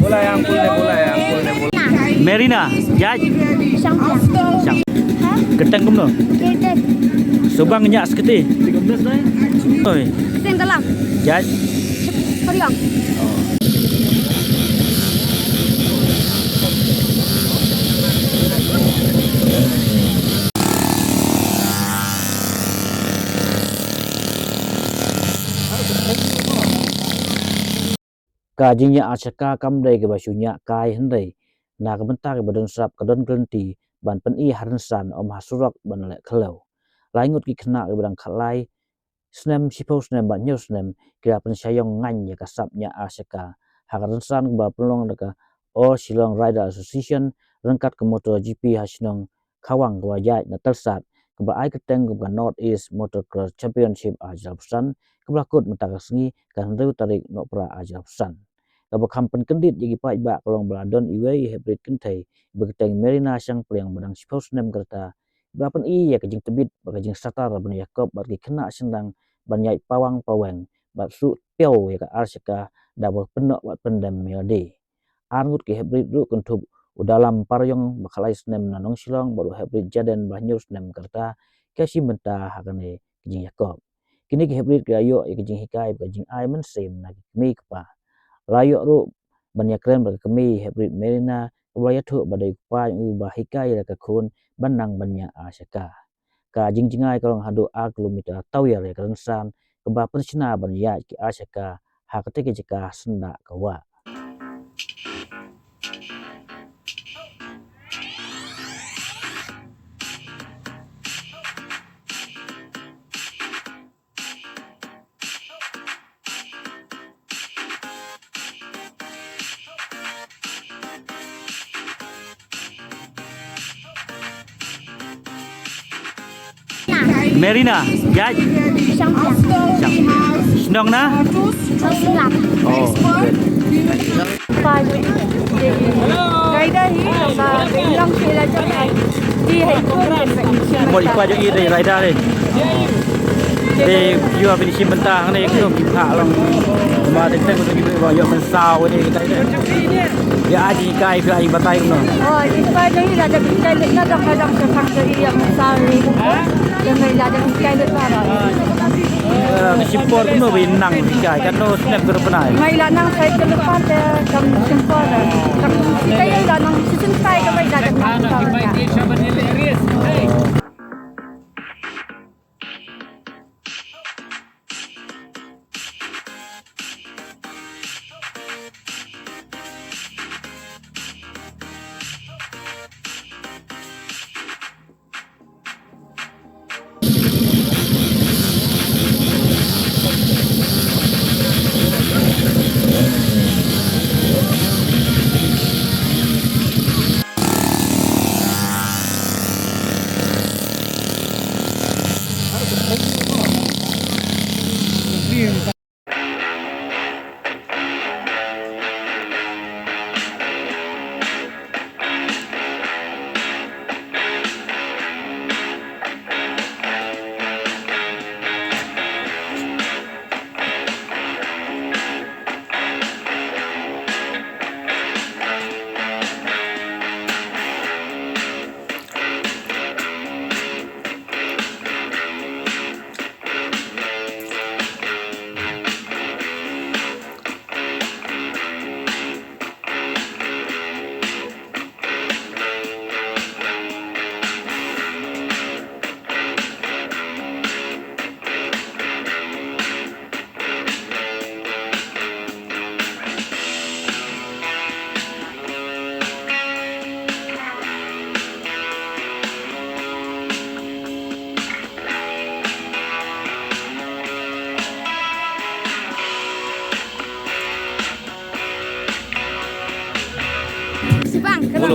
Bola yang Merina, jaj. Sang. Ketang kumno. Subang nyak seketi. 13 dah. Oi. Sing dalam. Jaj. Shaiong. Kajinya Shaka kamdai ke basunya kai hendai. Na kebentar ke badan serap kedon kelenti ban pen I harensan om hasurak ban lek kelau. Laingut ki kena ke badang khalai. Snem sipau snem ban nyu snem kira pen Shaiong ngan ya kasapnya Shaka. Harensan ke ba pelong deka o Shillong Rider Association rengkat ke motor GP Hasnong Kawang ke wajai na tersat ke ba ai keteng ke North East Motocross Championship Ajalapsan ke belakut mentaka sengi kan hendau tarik nok pra Ajalapsan. Kaba kampen kendit jadi Paidbah kolong beladon iwei Heprit kentai berketeng Merina sang peliang badang sipau snem kerta berapan I ya kejing tebit bakajing satar ban Yakob bagi kena sendang ban yai pawang paweng bat su piau ya ka Shaka dabal penok bat pendam melodi Ngut ke Heprit ru kentup udalam paryong bakalai snem nanong silong baru Heprit jaden banyu snem kerta kasi mentah hakane kejing Yakob kini ke Heprit ke ayo ya kejing hikai bakajing ai mensem nagi mi kepa layok ru banyak keren bagi kami Heprit Merina kebaya tu badai kupai ubah hikai la kun banang banyak Shaka ka jingjingai kalau hadu a kilometer tau ya le kerensan keba pensina ban ya ki Shaka ha ketik jika senda kawa Merina, jaj. Shang. Senang na? Silam. Oh, good. Rider hi ba bilang sila jangan di Mau ipa je ide rider ni. You have ini mentah ni kena pihak lang. Ma tentang untuk kita bawa yo mensau ni kita ni. Ya aji kai fly batai no. Oh, ipa jadi ada kita nak kadang sekang dari yang mensau ni. Jangan ada kita lepas. Simpor kuno binang kai kan no snap ke depan ai. Mai lanang saya ke depan dia kam simpor. Kam kita yang lanang season saya ke baik dah nak.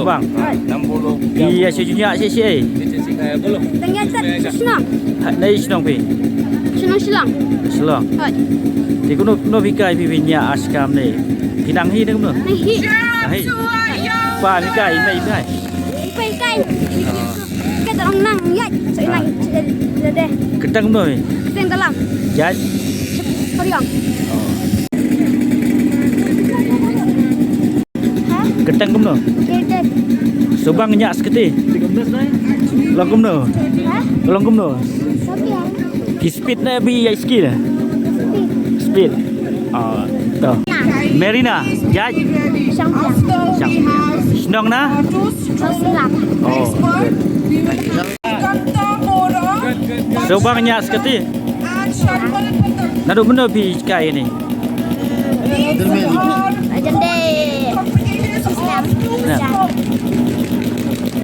Bang. 60. Iya sejunya sisi. Ternyata senang. Nai senang pi. Senang silang. Selang. Hai. Di kuno no bikai pipinya askam ni. Pinang hi deng no. Nahi. Nahi. Pa bikai nai bikai. Bikai. Kita orang nang ya. Saya nang. Deh. Ketang no. Sing dalam. Jaj. Shaiong. Ketang kumno. Subang nyak seketi. Long kumno. Long kumno. Ki speed na bi skill. Speed. Oh, to. Merina, jaj. Snong na? Oh. Subang nyak seketi. Nado bener bi kai ni.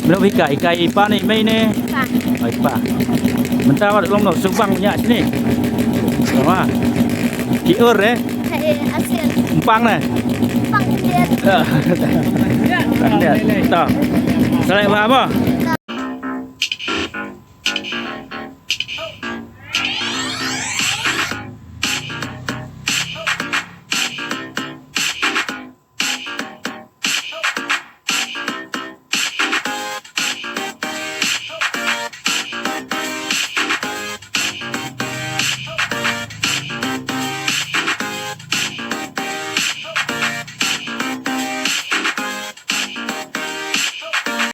Belum ikan ipa ni main ni. Ipa. Mentah awak long no Subang nyak sini. Sama. Kiur Empang ni. Empang dia. Tak. Salah apa?